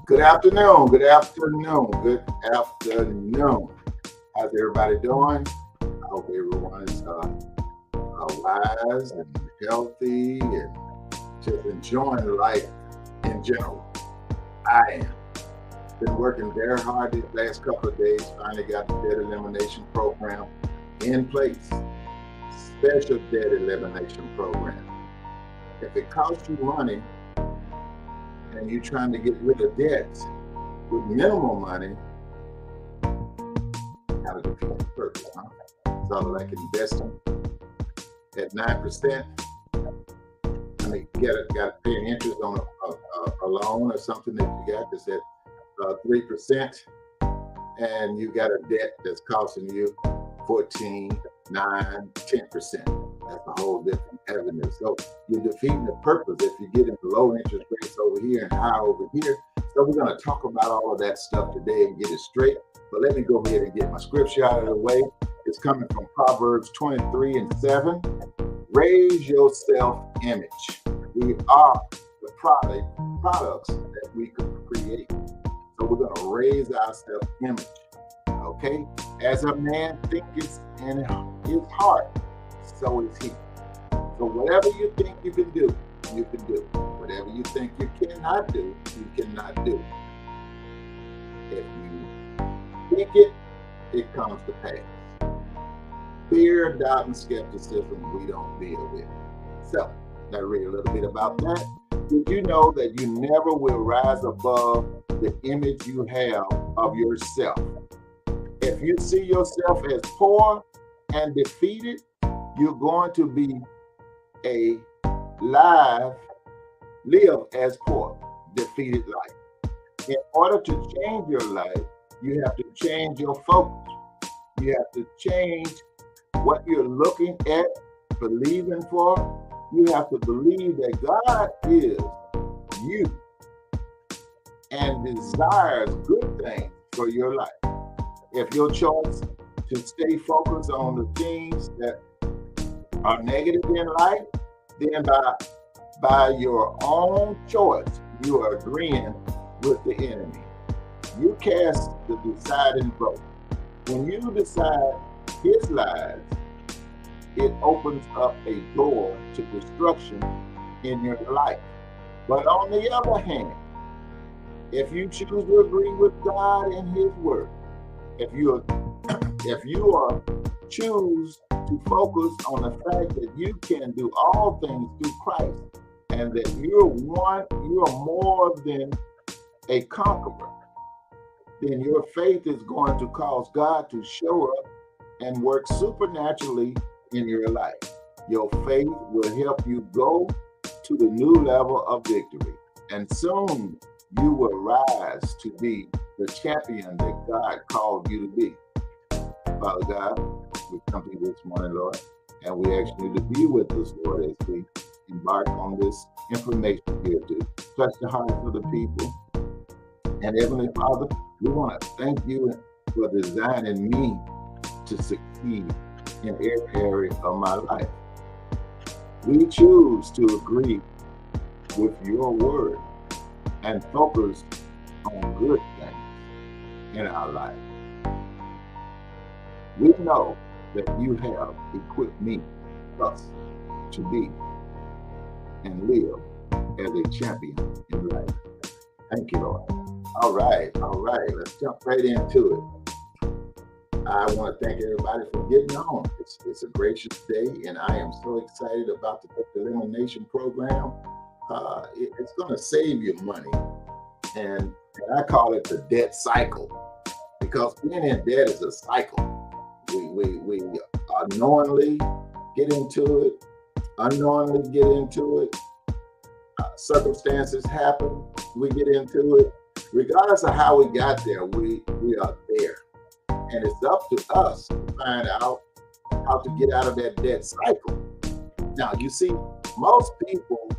Good afternoon. Good afternoon. Good afternoon. How's everybody doing? I hope everyone is wise and healthy and just enjoying life in general. I am. Been working very hard these last couple of days. Finally got the debt elimination program in place. Special debt elimination program. If it costs you money and you're trying to get rid of debts with minimal money, how to defeat the purpose, huh? It's all like investing at 9%. I mean, you got to pay an interest on a loan or something that you got that's at 3%, and you got a debt that's costing you 14, 9, 10%. That's a whole different avenue. So you're defeating the purpose if you get into low interest rates over here and high over here. So we're going to talk about all of that stuff today and get it straight. But let me go ahead and get my scripture out of the way. It's coming from Proverbs 23:7. Raise your self-image. We are the products that we could create. So we're going to raise our self-image. Okay? As a man thinketh in his heart, so is he. So whatever you think you can do, you can do. Whatever you think you cannot do, you cannot do. If you think it, it comes to pass. Fear, doubt, and skepticism we don't deal with. So, now read a little bit about that. Did you know that you never will rise above the image you have of yourself? If you see yourself as poor and defeated, you're going to be live as poor, defeated life. In order to change your life, you have to change your focus. You have to change what you're looking at, believing for. You have to believe that God is you and desires good things for your life. If your choice to stay focused on the things that are negative in life, then by your own choice, you are agreeing with the enemy. You cast the deciding vote. When you decide his lies, it opens up a door to destruction in your life. But on the other hand, if you choose to agree with God and his word, if you choose to focus on the fact that you can do all things through Christ and that you are more than a conqueror, then your faith is going to cause God to show up and work supernaturally in your life. Your faith will help you go to the new level of victory, and soon you will rise to be the champion that God called you to be. Father God, we come to you this morning, Lord, and we ask you to be with us, Lord, as we embark on this information here to touch the hearts of the people. And Heavenly Father, we want to thank you for designing me to succeed in every area of my life. We choose to agree with your word and focus on good things in our life. We know that you have equipped me, us, to be and live as a champion in life. Thank you, Lord. All right. Let's jump right into it. I want to thank everybody for getting on. It's a gracious day, and I am so excited about the debt elimination program. It's going to save you money, and I call it the debt cycle, because being in debt is a cycle. We unknowingly get into it, unknowingly get into it. Circumstances happen, we get into it. Regardless of how we got there, we are there. And it's up to us to find out how to get out of that debt cycle. Now, you see, most people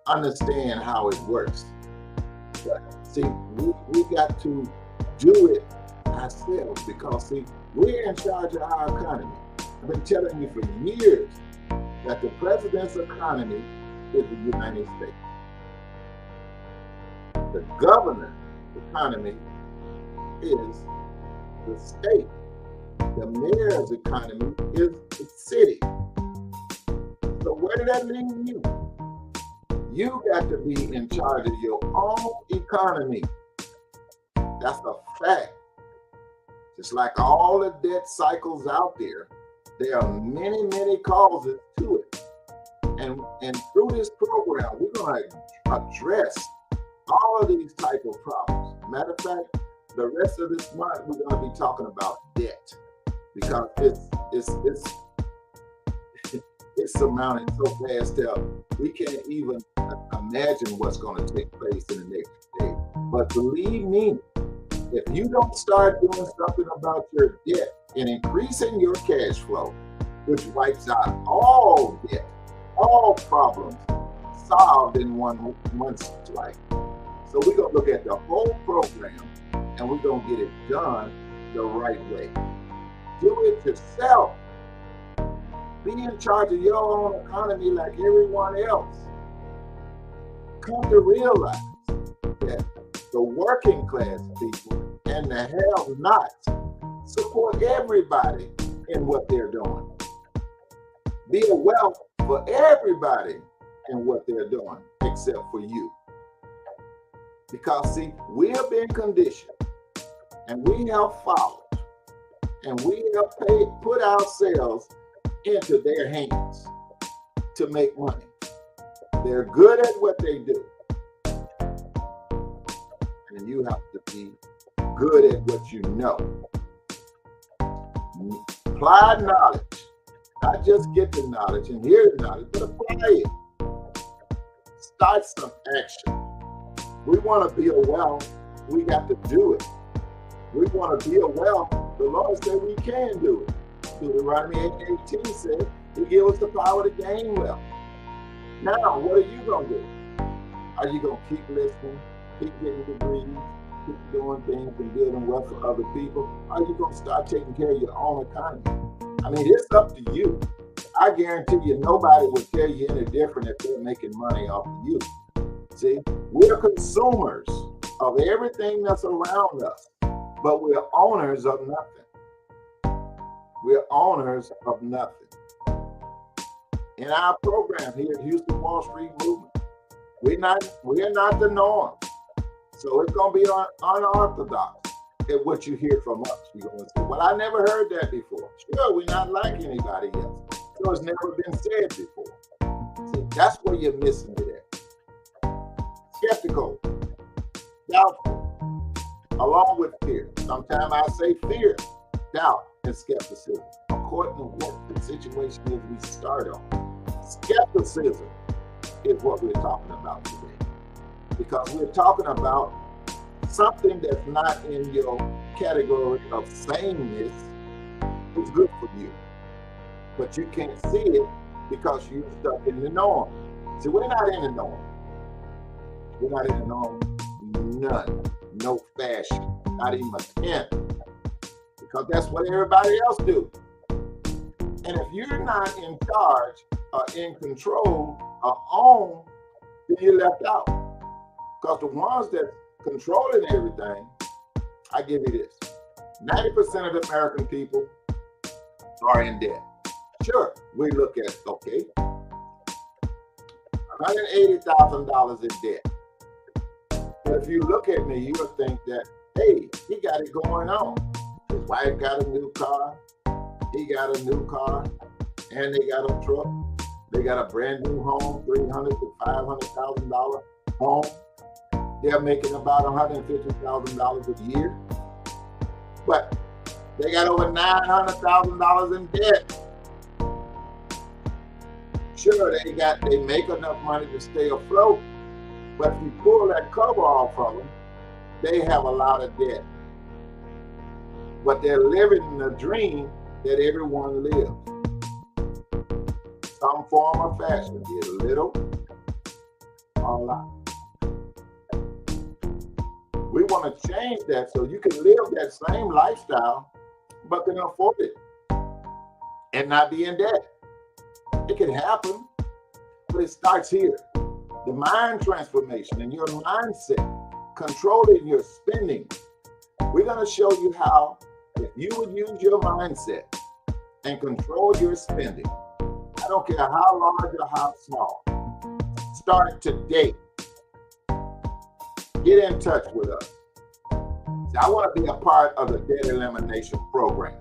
understand how it works. But see, we got to do it ourselves, because see, we're in charge of our economy. I've been telling you for years that the president's economy is the United States. The governor's economy is the state. The mayor's economy is the city. So where did that leave you? You got to be in charge of your own economy. That's a fact. Just like all the debt cycles out there, there are many, many causes to it. And through this program, we're going to address all of these type of problems. Matter of fact, the rest of this month, we're going to be talking about debt because it's surmounted so fast that we can't even imagine what's going to take place in the next day. But believe me, if you don't start doing something about your debt and increasing your cash flow, which wipes out all debt, all problems solved in one month's life. So we're going to look at the whole program and we're going to get it done the right way. Do it yourself. Be in charge of your own economy like everyone else. Come to realize that the working class people and the have-nots support everybody in what they're doing. Be a wealth for everybody in what they're doing, except for you. Because see, we have been conditioned and we have followed and we have put ourselves into their hands to make money. They're good at what they do. And you have to be good at what you know. Apply knowledge. Not just get the knowledge and hear the knowledge, but apply it. Start some action. We want to be a wealth, we got to do it. We want to be a wealth, the Lord said we can do it. Deuteronomy 8:18 said, He gave us the power to gain wealth. Now, what are you going to do? Are you going to keep listening, keep getting degrees, keep doing things and building wealth for other people? Or are you going to start taking care of your own economy? I mean, it's up to you. I guarantee you nobody will tell you any different if they're making money off of you. See, we're consumers of everything that's around us, but we're owners of nothing. We're owners of nothing. In our program here at Houston Wall Street Movement, we're not the norm. So it's going to be unorthodox at what you hear from us. You're going to say, well, I never heard that before. Sure, we're not like anybody else. So it's never been said before. See, that's where you're missing it at. Skeptical, doubtful, along with fear. Sometimes I say fear, doubt, and skepticism, according to what the situation is we start on. Skepticism is what we're talking about today. Because we're talking about something that's not in your category of sameness is good for you. But you can't see it because you're stuck in the norm. See, we're not in the norm. We're not in the norm. None. No fashion. Not even a tenth. Because that's what everybody else do. And if you're not in charge or in control or own, then you're left out. Because the ones that controlling everything, I give you this. 90% of the American people are in debt. Sure, we look at, okay, $180,000 in debt. But if you look at me, you'll think that, hey, he got it going on. His wife got a new car, he got a new car, and they got a truck. They got a brand new home, $300,000 to $500,000 home. They're making about $150,000 a year. But they got over $900,000 in debt. Sure, they make enough money to stay afloat, but if you pull that cover off of them, they have a lot of debt. But they're living in a dream that everyone lives. Some form of fashion, be it little or a lot. We want to change that so you can live that same lifestyle, but can afford it and not be in debt. It can happen, but it starts here. The mind transformation and your mindset, controlling your spending. We're going to show you how, if you would use your mindset and control your spending, I don't care how large or how small, start today. Get in touch with us. See, I want to be a part of the debt elimination program.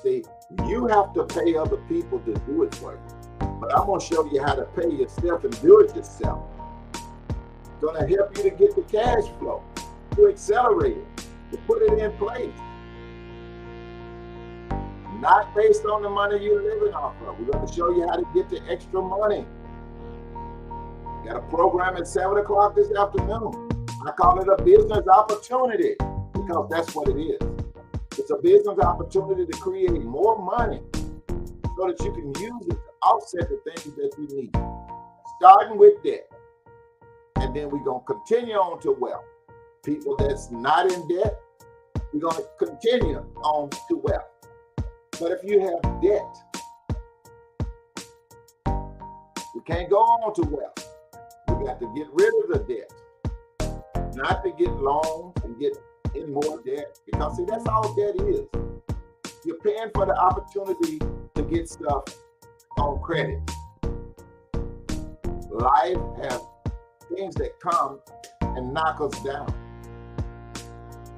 See, you have to pay other people to do it for you. But I'm going to show you how to pay yourself and do it yourself. It's going to help you to get the cash flow, to accelerate it, to put it in place. Not based on the money you're living off of. We're going to show you how to get the extra money. Got a program at 7 o'clock this afternoon. I call it a business opportunity because that's what it is. It's a business opportunity to create more money so that you can use it to offset the things that you need. Starting with debt. And then we're going to continue on to wealth. People that's not in debt, we're going to continue on to wealth. But if you have debt, we can't go on to wealth. We got to get rid of the debt. Not to get loans and get in more debt. Because see, that's all debt is. You're paying for the opportunity to get stuff on credit. Life has things that come and knock us down.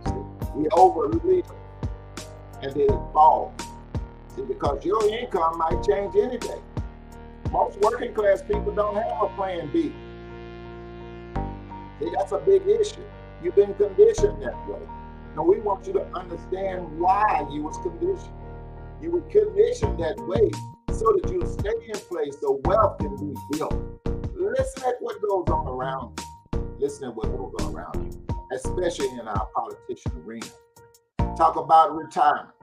See, we overlive and then it falls. See, because your income might change any day. Most working class people don't have a plan B. See, that's a big issue. You've been conditioned that way. And we want you to understand why you was conditioned. You were conditioned that way so that you'll stay in place so wealth can be built. Listen at what goes on around you. Listen at what goes on around you, especially in our politician arena. Talk about retirement.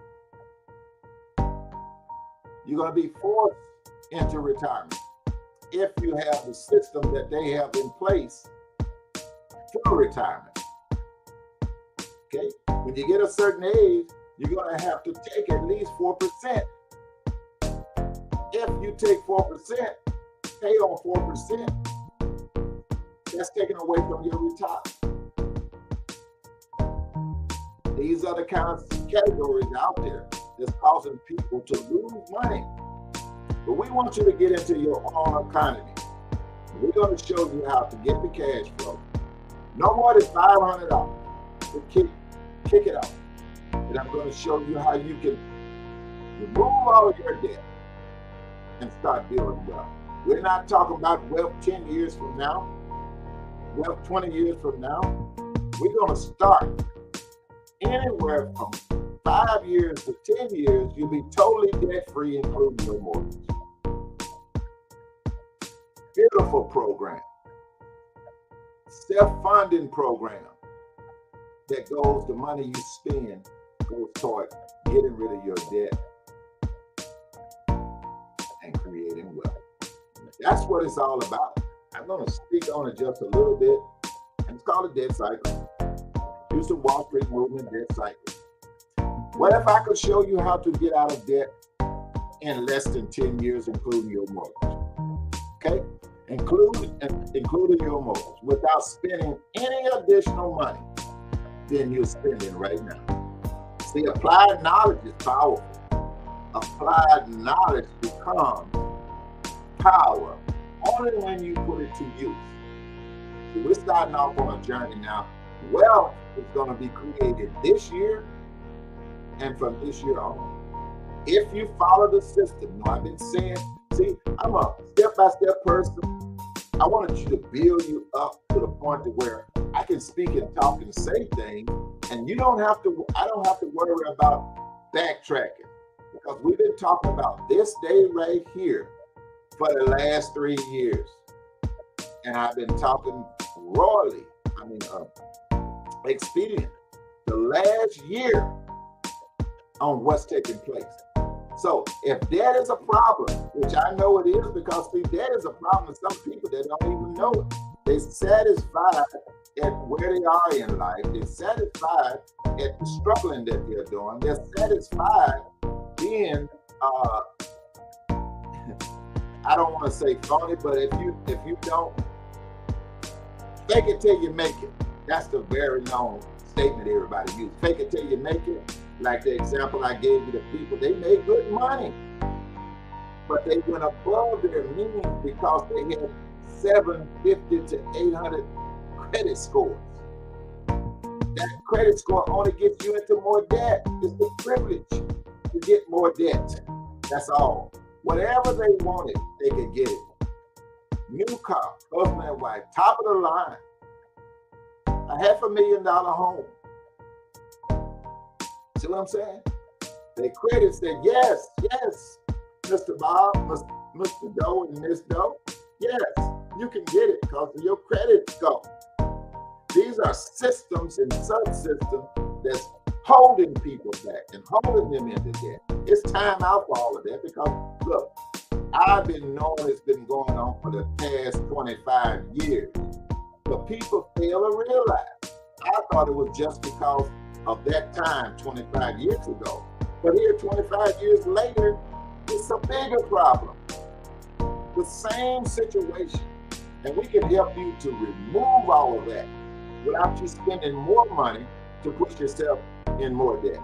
You're going to be forced into retirement if you have the system that they have in place for retirement. Okay? When you get a certain age, you're going to have to take at least 4%. If you take 4%, pay on 4%, that's taken away from your retirement. These are the kind of categories out there that's causing people to lose money. But we want you to get into your own economy. We're going to show you how to get the cash flow. No more than $500 to kick it off. And I'm going to show you how you can remove all of your debt and start building wealth. We're not talking about wealth 10 years from now, wealth 20 years from now. We're going to start anywhere from 5 years to 10 years. You'll be totally debt-free, including your mortgage. Beautiful program. Self-funding program that goes, the money you spend goes toward getting rid of your debt and creating wealth. That's what it's all about. I'm going to speak on it just a little bit. It's called a debt cycle. Houston Wall Street movement debt cycle. What if I could show you how to get out of debt in less than 10 years, including your mortgage? Okay? Including your mortgage, without spending any additional money than you're spending right now. See, applied knowledge is powerful. Applied knowledge becomes power only when you put it to use. So we're starting off on a journey now. Wealth is going to be created this year and from this year on. If you follow the system, I've been saying, see, I'm a step-by-step person. I wanted you to build you up to the point to where I can speak and talk and say things, and I don't have to worry about backtracking, because we've been talking about this day right here for the last 3 years. And I've been talking royally, expedient, the last year on what's taking place. So if debt is a problem, which I know it is, because see, debt is a problem to some people that don't even know it. They're satisfied at where they are in life. They're satisfied at the struggling that they're doing. They're satisfied being I don't want to say phony, but if you don't, fake it till you make it. That's the very known statement everybody uses. Fake it till you make it. Like the example I gave you, the people, they made good money, but they went above their means because they had 750 to 800 credit scores. That credit score only gets you into more debt. It's the privilege to get more debt. That's all. Whatever they wanted, they could get it. New car, husband and wife, top of the line, $500,000 home. See what I'm saying? Their credit said, yes, Mr. Bob, Mr. Doe and Miss Doe, yes, you can get it because of your credit score. These are systems and subsystems that's holding people back and holding them into debt. It's time out for all of that because, look, I've been knowing it's been going on for the past 25 years, but people fail to realize. I thought it was just because of that time 25 years ago. But here 25 years later, it's a bigger problem. The same situation. And we can help you to remove all of that without you spending more money to push yourself in more debt.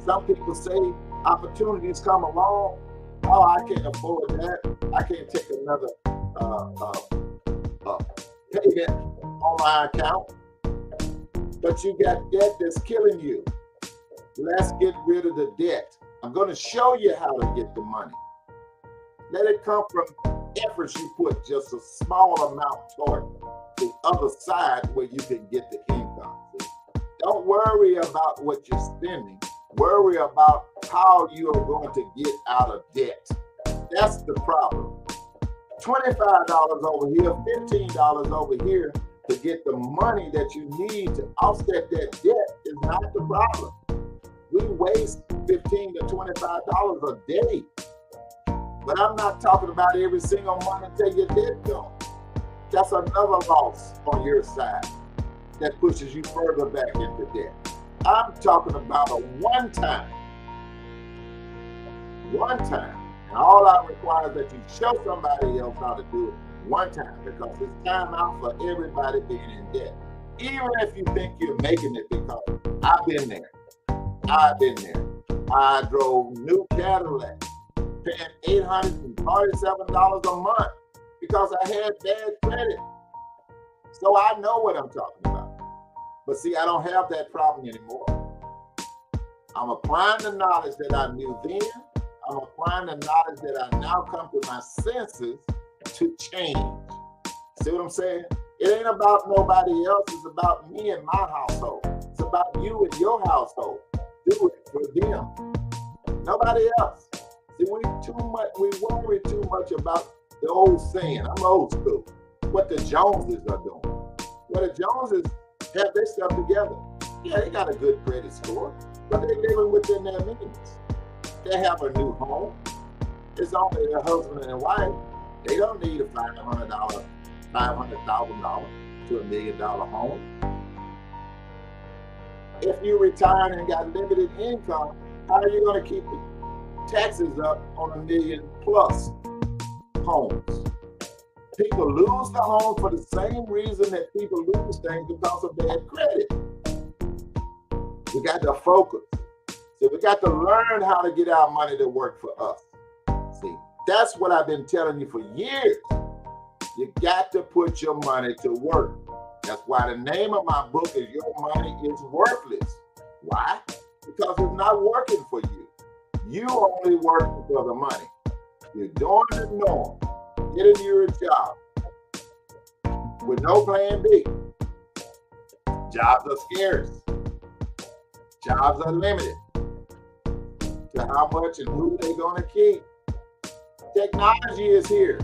Some people say opportunities come along. Oh, I can't afford that. I can't take another payment on my account. But you got debt that's killing you. Let's get rid of the debt. I'm going to show you how to get the money. Let it come from efforts you put just a small amount toward the other side where you can get the income. Don't worry about what you're spending. Worry about how you are going to get out of debt. That's the problem. $25 over here, $15 over here to get the money that you need to offset that debt is not the problem. We waste $15 to $25 a day. But I'm not talking about every single month until your debt gone. That's another loss on your side that pushes you further back into debt. I'm talking about a one-time. And all I require is that you show somebody else how to do it one time, because it's time out for everybody being in debt. Even if you think you're making it, because I've been there. I drove new Cadillac, paying $847 a month because I had bad credit. So I know what I'm talking about. But see, I don't have that problem anymore. I'm applying the knowledge that I knew then. I'm applying the knowledge that I now come to my senses to change. See what I'm saying? It ain't about nobody else. It's about me and my household. It's about you and your household. Do it for them. Nobody else. See, we worry too much about the old saying. I'm old school. What the Joneses are doing. Well, the Joneses have their stuff together. Yeah, they got a good credit score, but they're living within their means. They have a new home. It's only a husband and a wife. They don't need a $500,000 to $1 million home. If you retire and got limited income, how are you going to keep the taxes up on $1 million plus homes? People lose the home for the same reason that people lose things, because of bad credit. We got to focus. See, we got to learn how to get our money to work for us. See, that's what I've been telling you for years. You got to put your money to work. That's why the name of my book is Your Money is Worthless. Why? Because it's not working for you. You only working for the money. You're doing the norm, getting you a job with no plan B. Jobs are scarce. Jobs are limited to how much and who they're going to keep. Technology is here.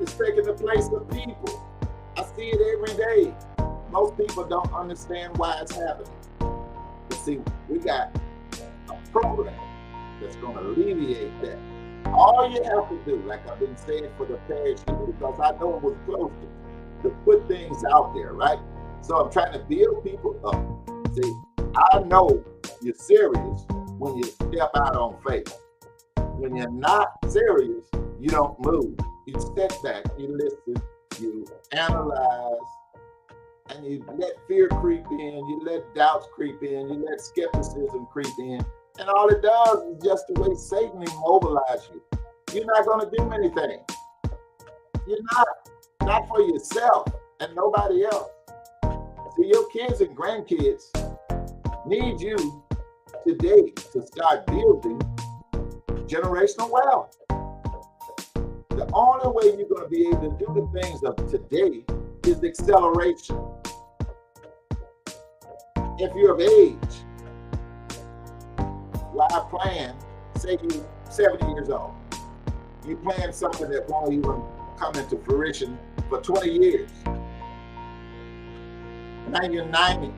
It's taking the place of people. I see it every day. Most people don't understand why it's happening. But see, we got a program that's going to alleviate that. All you have to do, like I've been saying for the past year, because I know it was close to put things out there, right? So I'm trying to build people up. See, I know you're serious when you step out on faith. When you're not serious, you don't move. You step back, you listen, you analyze, and you let fear creep in, you let doubts creep in, you let skepticism creep in. And all it does is just the way Satan immobilizes you. You're not going to do anything. You're not for yourself and nobody else. See, your kids and grandkids need you today to start building generational wealth. The only way you're going to be able to do the things of today is acceleration. If you're of age, while plan, say you're 70 years old, you plan something that won't even come into fruition for 20 years. Now you're 90.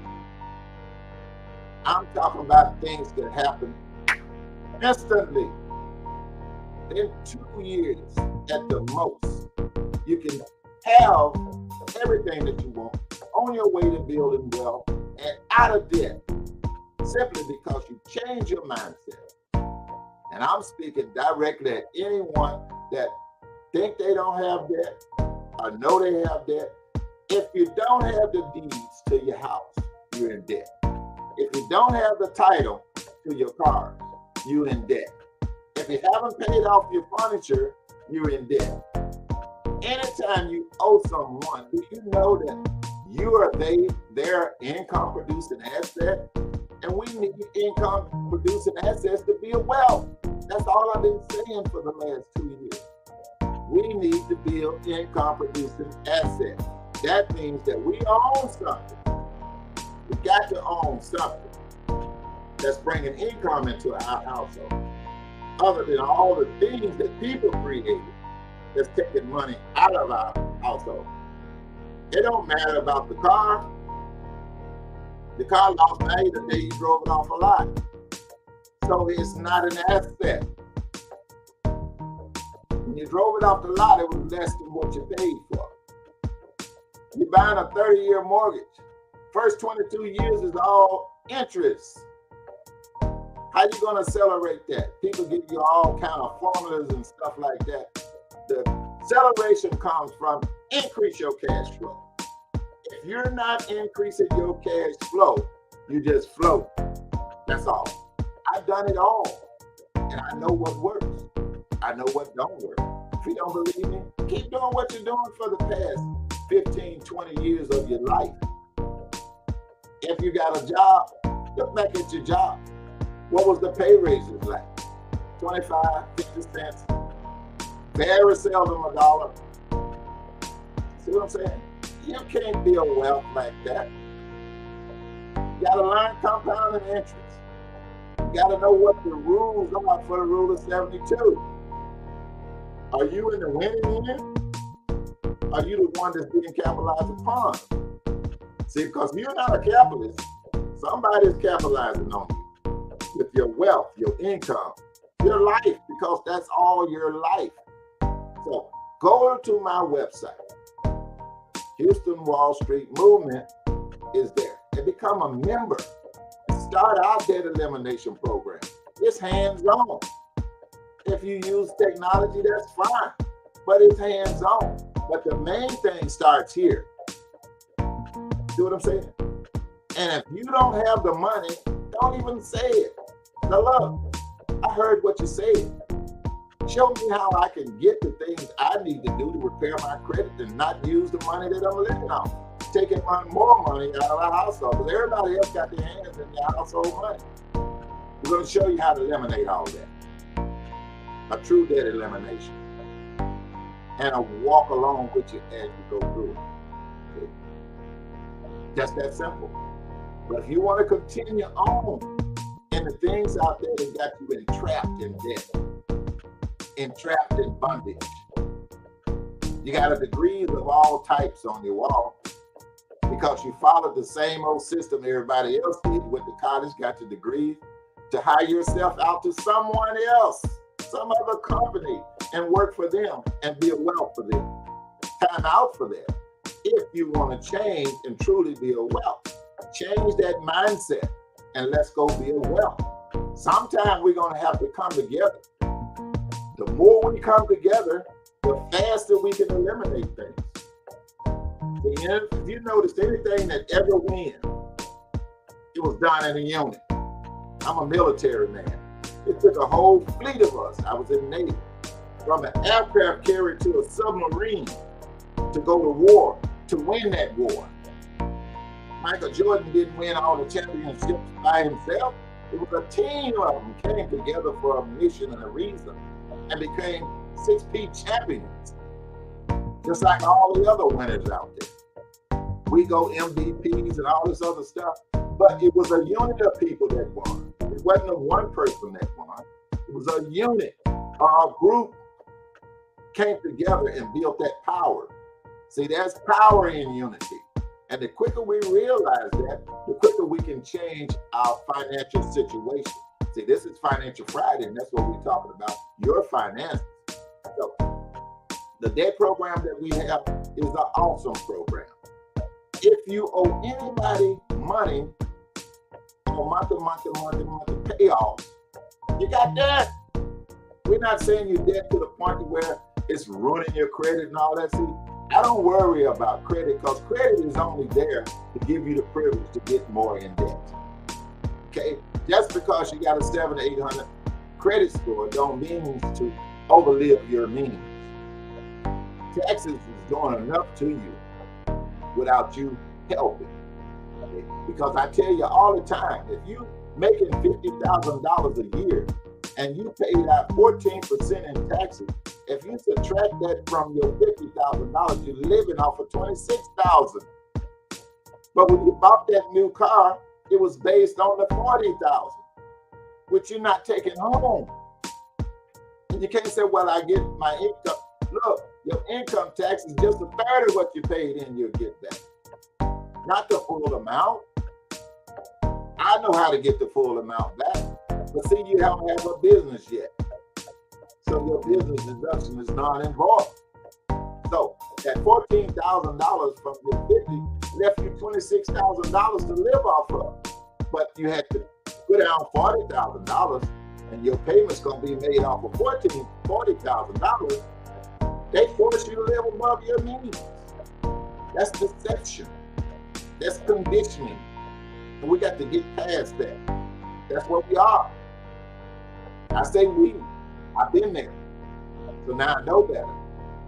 I'm talking about things that happen instantly. In 2 years at the most, you can have everything that you want on your way to building wealth and out of debt, simply because you change your mindset. And I'm speaking directly at anyone that think they don't have debt or know they have debt. If you don't have the deeds to your house, you're in debt. If you don't have the title to your cars, you're in debt. If you haven't paid off your furniture, you're in debt. Anytime you owe someone, do you know that you are their income producing asset? And we need income producing assets to build wealth. That's all I've been saying for the last 2 years. We need to build income producing assets. That means that we own something. We got to own something that's bringing income into our household, other than all the things that people created that's taking money out of our household. It don't matter about the car. The car lost value the day you drove it off a lot. So it's not an asset. When you drove it off the lot, it was less than what you paid for. You're buying a 30-year mortgage. First 22 years is all interest. How you going to accelerate that? People give you all kind of formulas and stuff like that. The acceleration comes from increase your cash flow. If you're not increasing your cash flow, you just float. That's all. I've done it all. And I know what works. I know what don't work. If you don't believe me, keep doing what you're doing for the past 15, 20 years of your life. If you got a job, look back at your job. What was the pay raises like? 25, 50 cents. Very seldom a dollar. See what I'm saying? You can't build wealth like that. You gotta learn compounding interest. You gotta know what the rules are for the rule of 72. Are you in the winning end? Are you the one that's being capitalized upon? See, because you're not a capitalist, somebody's capitalizing on you with your wealth, your income, your life, because that's all your life. So go to my website. Houston Wall Street Movement is there. And become a member. Start our debt elimination program. It's hands-on. If you use technology, that's fine. But it's hands-on. But the main thing starts here. See what I'm saying? And if you don't have the money, don't even say it. Now look, I heard what you said. Show me how I can get the things I need to do to repair my credit and not use the money that I'm living on. Taking more money out of our household, because everybody else got their hands in their household money. We're going to show you how to eliminate all that. A true debt elimination. And a walk along with you as you go through it. Just that simple. But if you want to continue on in the things out there that got you entrapped in debt, entrapped in bondage, you got a degrees of all types on your wall because you followed the same old system everybody else did. Went to college, got your degree to hire yourself out to someone else, some other company, and work for them and build wealth for them. Time out for them. If you want to change and truly build wealth, change that mindset and let's go build wealth. Sometimes we're going to have to come together The more we come together, the faster we can eliminate things. If you notice anything that ever wins, it was done in a unit. I'm a military man. It took a whole fleet of us. I was in the Navy. From an aircraft carrier to a submarine to go to war, to win that war. Michael Jordan didn't win all the championships by himself. It was a team of them came together for a mission and a reason and became 6P champions. Just like all the other winners out there. We go MVPs and all this other stuff, but it was a unit of people that won. It wasn't a one person that won. It was a unit. Our group came together and built that power. See, there's power in unity. And the quicker we realize that, the quicker we can change our financial situation. See, this is Financial Friday, and that's what we're talking about, your finances. So, the debt program that we have is an awesome program. If you owe anybody money on month payoffs, you got debt. We're not saying you're debt to the point where it's ruining your credit and all that. See, I don't worry about credit because credit is only there to give you the privilege to get more in debt. Okay? Just because you got a 700 or 800 credit score don't mean to overlive your means. Taxes is doing enough to you without you helping. Okay? Because I tell you all the time, if you making $50,000 a year and you paid out 14% in taxes, if you subtract that from your $50,000, you're living off of $26,000. But when you bought that new car, it was based on the $40,000, which you're not taking home. And you can't say, well, I get my income. Look, your income tax is just a third of what you paid in, you'll get back. Not the full amount. I know how to get the full amount back. But see, you don't have a business yet. So your business deduction is non-involved. So that $14,000 from your 50 left you $26,000 to live off of. But you had to put down $40,000 and your payment's gonna be made off of $40,000. They force you to live above your means. That's deception. That's conditioning. And we got to get past that. That's what we are. I say we. I've been there. So now I know better.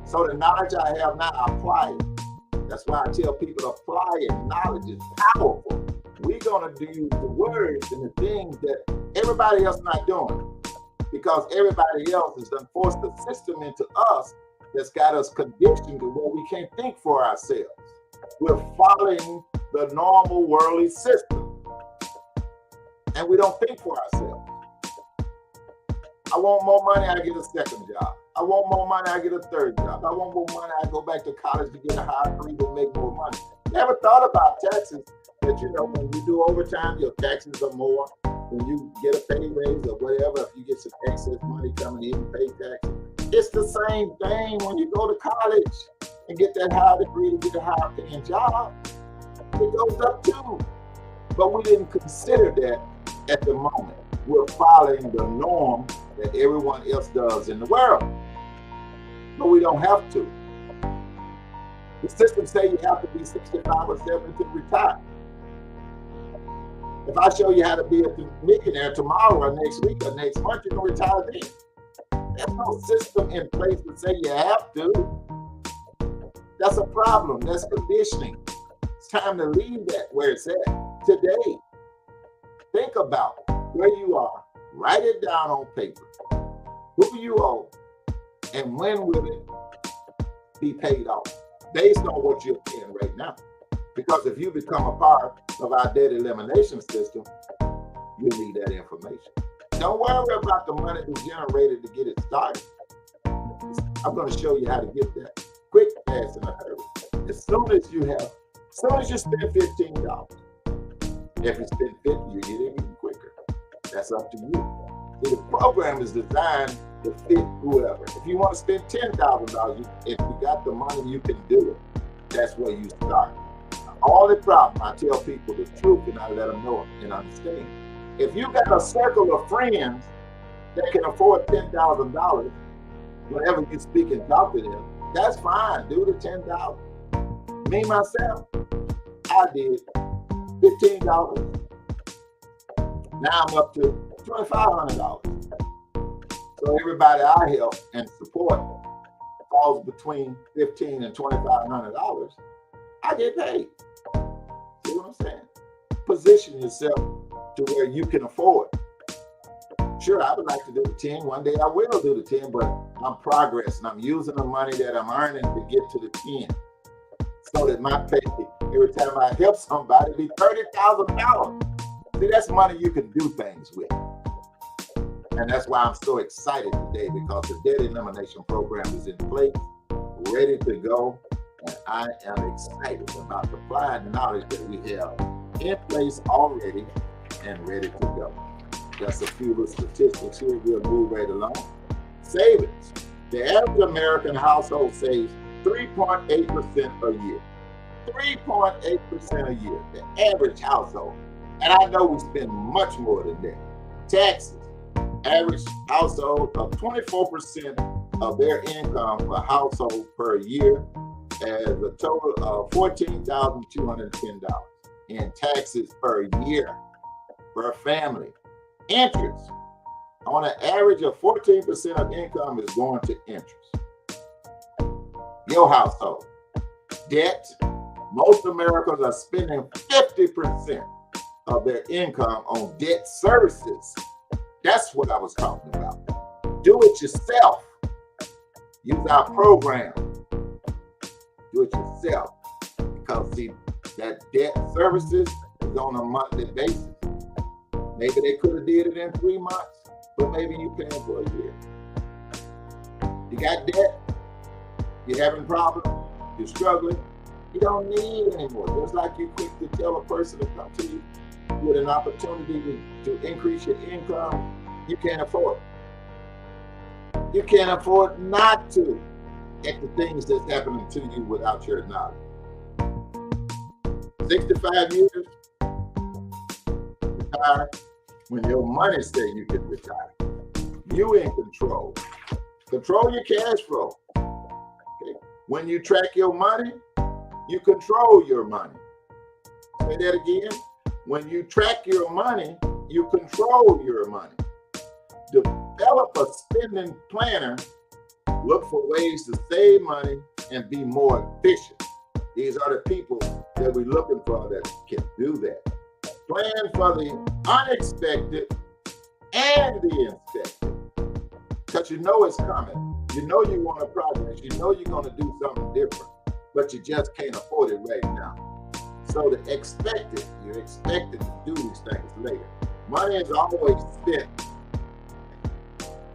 So the knowledge I have now, I apply it. That's why I tell people to apply it. Knowledge is powerful. We're going to do the words and the things that everybody else not doing. Because everybody else has done forced the system into us that's got us conditioned to where we can't think for ourselves. We're following the normal worldly system. And we don't think for ourselves. I want more money, I get a second job. I want more money, I get a third job. I want more money, I go back to college to get a higher degree to make more money. Never thought about taxes, that when you do overtime, your taxes are more. When you get a pay raise or whatever, if you get some excess money coming in, you pay taxes. It's the same thing when you go to college and get that higher degree to get a higher paying job. It goes up too. But we didn't consider that at the moment. We're following the norm that everyone else does in the world. But we don't have to. The system says you have to be 65 or 70 to retire. If I show you how to be a millionaire tomorrow or next week or next month, you're going to retire then. There's no system in place to say you have to. That's a problem. That's conditioning. It's time to leave that where it's at today. Think about where you are. Write it down on paper. Who you owe and when will it be paid off based on what you're paying right now. Because if you become a part of our debt elimination system, you need that information. Don't worry about the money that's generated to get it started. I'm going to show you how to get that quick, fast, in a hurry. As soon as you spend $15, if you spend $50, you get it even quicker. That's up to you. See, the program is designed to fit whoever. If you want to spend $10,000, if you got the money, you can do it. That's where you start. All the problem, I tell people the truth and I let them know it and understand. If you got a circle of friends that can afford $10,000 whenever you speak and talk to them, that's fine. Do the $10,000. Me, myself, I did $15. Now I'm up to $2,500. So everybody I help and support falls between $1,500 and $2,500. I get paid. See what I'm saying? Position yourself to where you can afford. Sure, I would like to do the 10. One day I will do the 10, but I'm progressing. I'm using the money that I'm earning to get to the 10. So that my pay, every time I help somebody, be $30,000. See, that's money you can do things with. And that's why I'm so excited today, because the debt elimination program is in place, ready to go. And I am excited about the applied knowledge that we have in place already and ready to go. That's a few of the statistics here. We'll move right along. Savings. The average American household saves 3.8% a year. 3.8% a year, the average household. And I know we spend much more than that. Taxes. Average household of 24% of their income per household per year, as a total of $14,210 in taxes per year per family. Interest, on an average of 14% of income is going to interest. Your household. Debt, most Americans are spending 50% of their income on debt services. That's what I was talking about. Do it yourself. Use our program. Do it yourself. Because see, that debt services is on a monthly basis. Maybe they could have did it in 3 months, but maybe you're paying for a year. You got debt, you're having problems, you're struggling, you don't need it anymore. Just like you're quick to tell a person to come to you with an opportunity to increase your income, you can't afford it. You can't afford not to at the things that's happening to you without your knowledge. 65 years, retire when your money say you can retire. You in control. Control your cash flow. Okay? When you track your money, you control your money. Say that again. When you track your money, you control your money. Develop a spending planner. Look for ways to save money and be more efficient. These are the people that we're looking for that can do that. Plan for the unexpected and the expected. Because you know it's coming. You know you want a project. You know you're going to do something different, but you just can't afford it right now. So the expected, you're expected to do these things later. Money is always spent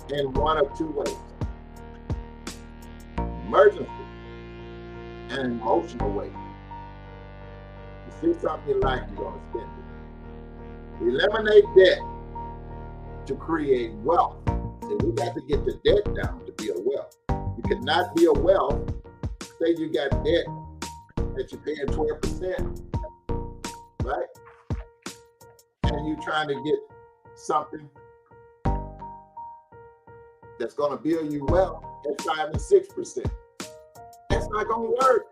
in one of two ways. Emergency and emotional way. You see something you like, you're going to spend it. Eliminate debt to create wealth. See, we got to get the debt down to be a wealth. You cannot be a wealth. Say you got debt that you're paying 12%, right? And you're trying to get something that's going to build you wealth at 5 and 6%. That's not going to work.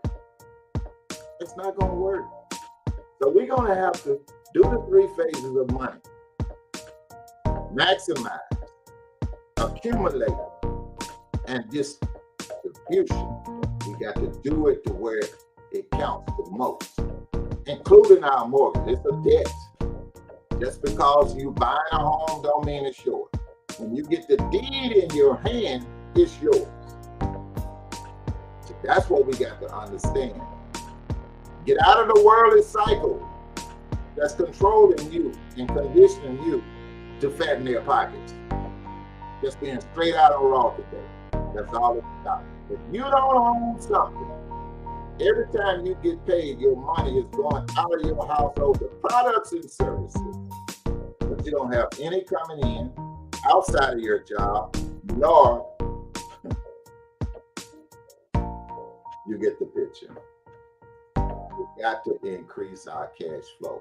It's not going to work. So we're going to have to do the 3 phases of money. Maximize, accumulate, and distribution. We got to do it to where it counts the most, including our mortgage. It's a debt. Just because you buying a home don't mean it's yours. When you get the deed in your hand, it's yours. So that's what we got to understand. Get out of the worldly cycle that's controlling you and conditioning you to fatten their pockets. Just being straight out of raw today. That's all it's about. If you don't own something, every time you get paid, your money is going out of your household to products and services. But you don't have any coming in outside of your job, nor you get the picture. We got to increase our cash flow.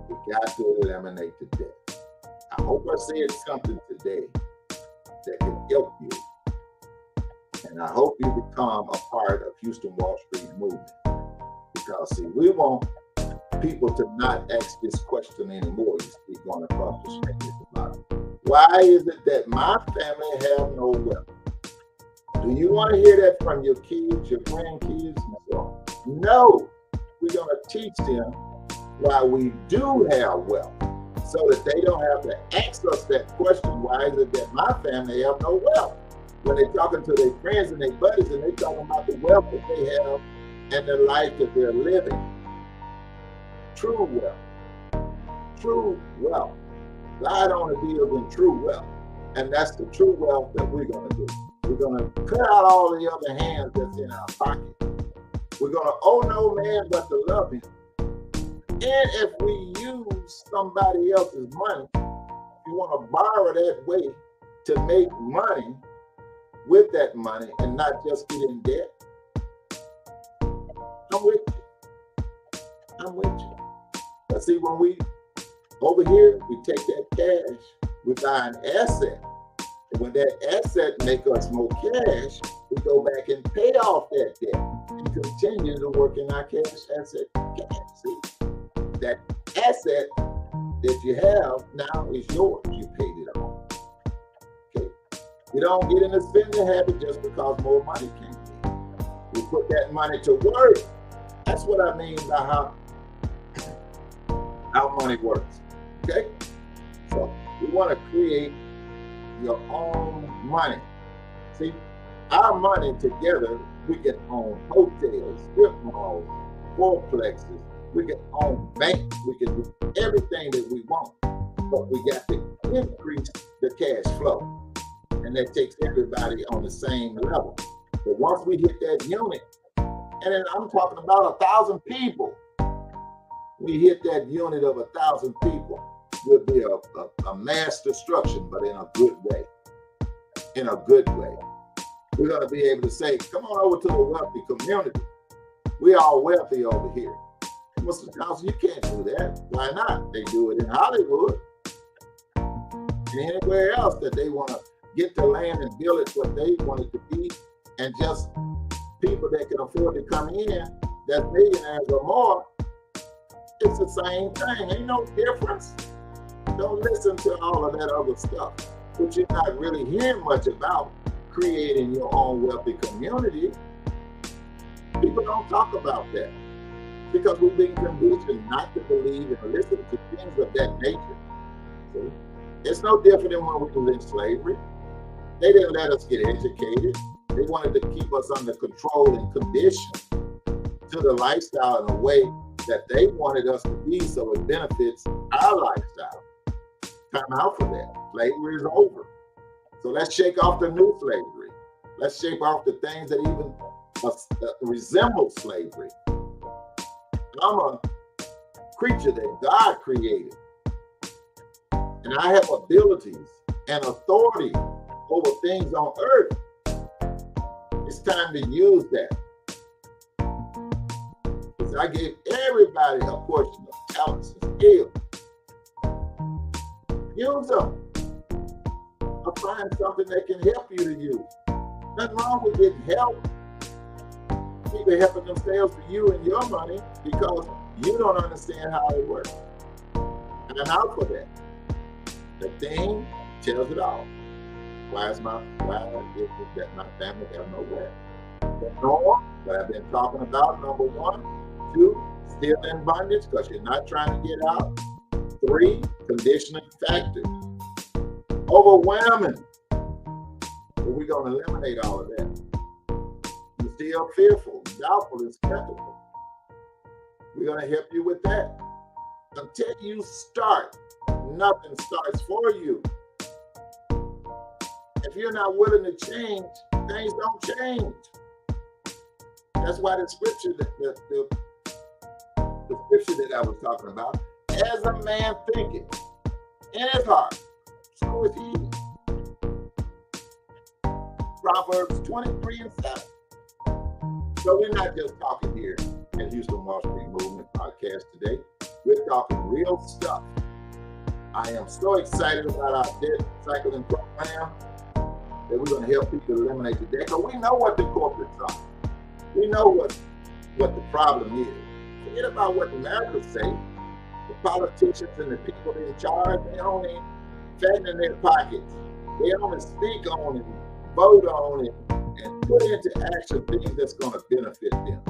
We got to eliminate the debt. I hope I said something today that can help you And I hope you become a part of Houston Wall Street movement. Because see, we want people to not ask this question anymore. You keep going across the street about it. Why is it that my family have no wealth? Do you want to hear that from your kids, your grandkids, and so on? No, we're going to teach them why we do have wealth, so that they don't have to ask us that question, why is it that my family have no wealth? When they're talking to their friends and their buddies and they're talking about the wealth that they have and the life that they're living. True wealth. True wealth. God only deals in true wealth. And that's the true wealth that we're going to do. We're going to cut out all the other hands that's in our pocket. We're going to owe no man but to love him. And if we use somebody else's money, you want to borrow that way to make money with that money and not just get in debt. I'm with you. I'm with you. But see, when we over here, we take that cash, we buy an asset. And when that asset make us more cash, we go back and pay off that debt and continue to work in our cash asset cash. See, that asset that you have now is yours. You paid it off. Okay. We don't get in a spending habit just because more money came in. We put that money to work. That's what I mean by how money works. Okay? So we want to create your own money. See, our money together, we can own hotels, strip malls, fourplexes, we can own banks, we can do everything that we want. But we got to increase the cash flow. And that takes everybody on the same level. But once we hit that unit, and then I'm talking about 1,000 people, we hit that unit of 1,000 people, will be a mass destruction, but in a good way. In a good way. We're going to be able to say, come on over to the wealthy community. We all wealthy over here. Mr. Johnson, you can't do that. Why not? They do it in Hollywood. And anywhere else that they want to get the land and build it what they want it to be. And just people that can afford to come in, that's millionaires or more, it's the same thing. Ain't no difference. Don't listen to all of that other stuff, which you're not really hearing much about creating your own wealthy community. People don't talk about that because we've been conditioned not to believe and listen to things of that nature. See? It's no different than when we were in slavery. They didn't let us get educated. They wanted to keep us under control and conditioned to the lifestyle in a way that they wanted us to be so it benefits our lifestyle. Time out for that. Slavery is over. So let's shake off the new slavery. Let's shake off the things that even resemble slavery. I'm a creature that God created. And I have abilities and authority over things on earth. It's time to use that. Because I gave everybody a portion of talents and skills. Use them. Or find something that can help you to use. Nothing wrong with getting help. People helping themselves to you and your money because you don't understand how it works. And I'm out for that. The thing tells it all. Why is it that my family have no wealth? The norm that I've been talking about, number 1. 2, still in bondage because you're not trying to get out. 3, conditioning factors. Overwhelming. But we're going to eliminate all of that. You're still fearful, doubtful, and skeptical. We're going to help you with that. Until you start, nothing starts for you. If you're not willing to change, things don't change. That's why the scripture, the scripture that I was talking about, as a man thinketh in his heart, so is he. Proverbs 23:7. So we're not just talking here at Houston Wall Street Movement Podcast today. We're talking real stuff. I am so excited about our debt cycling program that we're going to help people eliminate the debt, because we know what the corporates are. We know what the problem is. Forget about what America say. The politicians and the people in charge, they only fatten their pockets. They only speak on it, vote on it, and put into action things that's going to benefit them.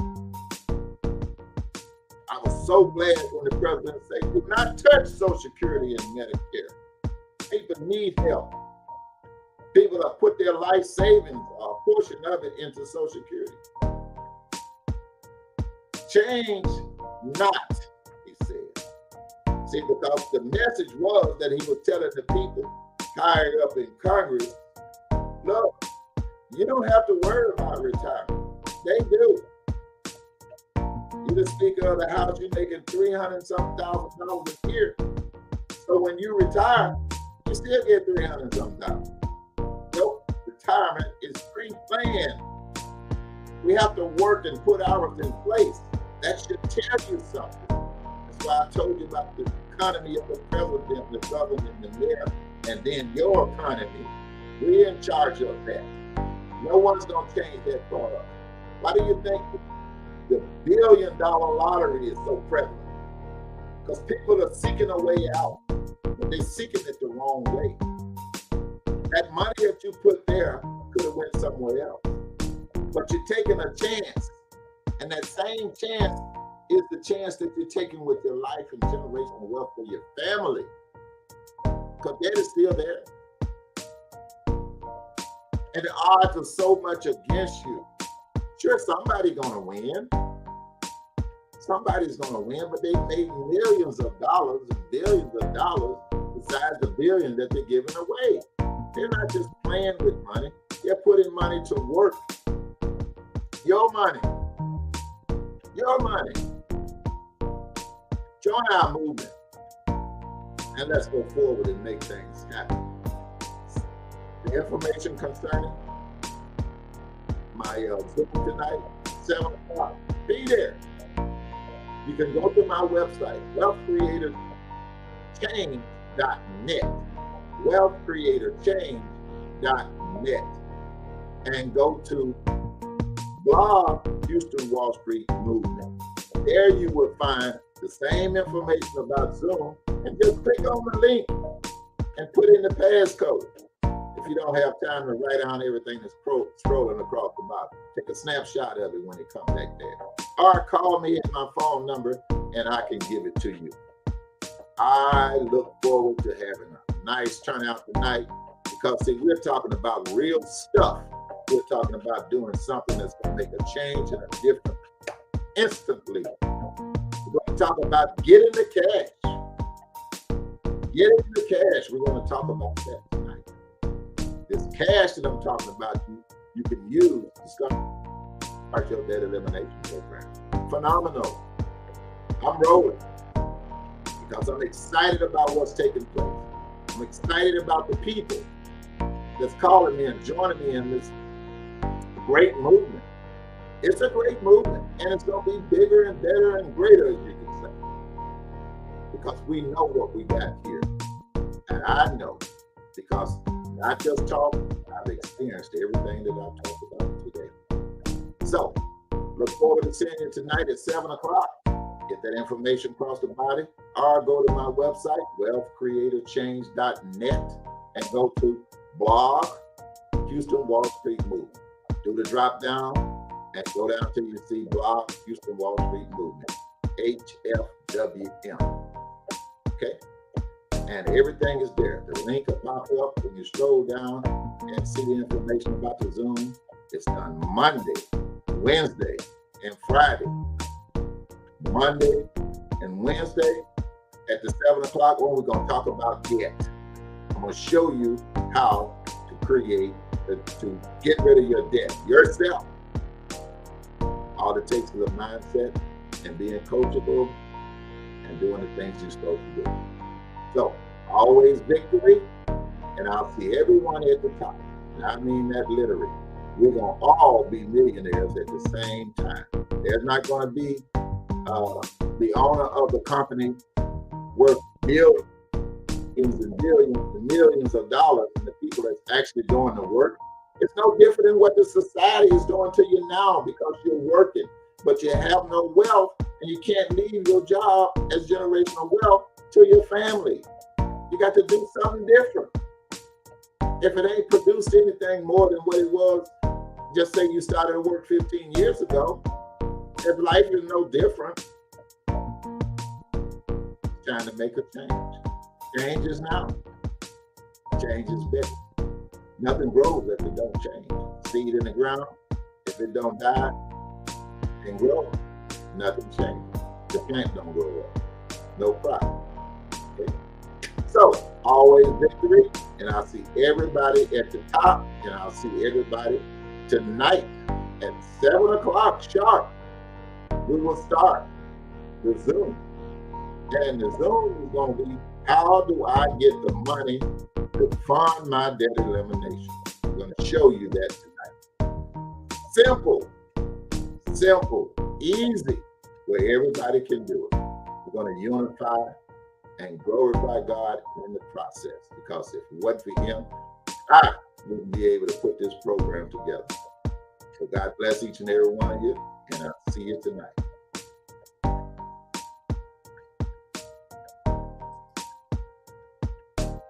I was so glad when the president said, do not touch Social Security and Medicare. People need help. People have put their life savings, a portion of it, into Social Security. Change not, he said. See, because the message was that he was telling the people higher up in Congress, look, you don't have to worry about retirement. They do. You're the Speaker of the House, you're making $300,000 a year. So when you retire, you still get $300,000. Nope, retirement is pre-planned. We have to work and put ours in place. That should tell you something. That's why I told you about the economy of the president, the government, the mayor, and then your economy. We're in charge of that. No one's going to change that for us. Why do you think the billion-dollar lottery is so prevalent? Because people are seeking a way out, but they're seeking it the wrong way. That money that you put there could have went somewhere else. But you're taking a chance. And that same chance is the chance that you're taking with your life and generational wealth for your family. Because debt is still there. And the odds are so much against you. Sure, somebody's going to win. Somebody's going to win, but they made millions of dollars and billions of dollars besides the billion that they're giving away. They're not just playing with money. They're putting money to work. Your money. Your money. Join our movement. And let's go forward and make things happen. The information concerning my Zoom tonight, 7 o'clock. Be there. You can go to my website, wealthcreatorchange.net. wealthcreatorchange.net. And go to blog Houston Wall Street Movement. There you will find the same information about Zoom, and just click on the link and put in the passcode. If you don't have time to write down everything that's scrolling across the bottom, take a snapshot of it when it comes back there. Or call me at my phone number and I can give it to you. I look forward to having a nice turnout tonight because, see, we're talking about real stuff. We're talking about doing something that's going to make a change and a difference instantly. We're going to talk about getting the cash. Getting the cash. We're going to talk about that tonight. This cash that I'm talking about, you can use to start your debt elimination program. Phenomenal. I'm rolling because I'm excited about what's taking place. I'm excited about the people that's calling me and joining me in this great movement. It's a great movement, and it's going to be bigger and better and greater, as you can say, because we know what we got here. And I know, because not just talk, I've experienced everything that I've talked about today. So, look forward to seeing you tonight at 7 o'clock. Get that information across the body, or go to my website, wealthcreatorchange.net, and go to blog Houston Wall Street Movement. Do the drop down and go down till you see blog Houston Wall Street Movement, HFWM. Okay? And everything is there. The link will pop up when you scroll down and see the information about the Zoom. It's done Monday, Wednesday, and Friday. Monday and Wednesday at the 7 o'clock when we're going to talk about debt. I'm going to show you how to to get rid of your debt yourself. All it takes is a mindset and being coachable and doing the things you're supposed to do. So, always victory, and I'll see everyone at the top. And I mean that literally. We're going to all be millionaires at the same time. There's not going to be the owner of the company worth billions and billions and millions of dollars, and the people that's actually doing the work It's no different than what the society is doing to you now because you're working, but you have no wealth and you can't leave your job as generational wealth to your family. You got to do something different. If it ain't produced anything more than what it was, just say you started to work 15 years ago, if life is no different, trying to make a change. Change is now. Change is better. Nothing grows if it don't change. Seed in the ground, if it don't die and grow, nothing changes. The plant don't grow up. No problem. Okay? So, always victory, and I'll see everybody at the top, and I'll see everybody tonight at 7 o'clock sharp. We will start the Zoom. And the Zoom is going to be, how do I get the money to fund my debt elimination? I'm going to show you that tonight. Simple, easy, where everybody can do it. We're going to unify and glorify God in the process, because if it wasn't for Him, I wouldn't be able to put this program together. So God bless each and every one of you, and I'll see you tonight.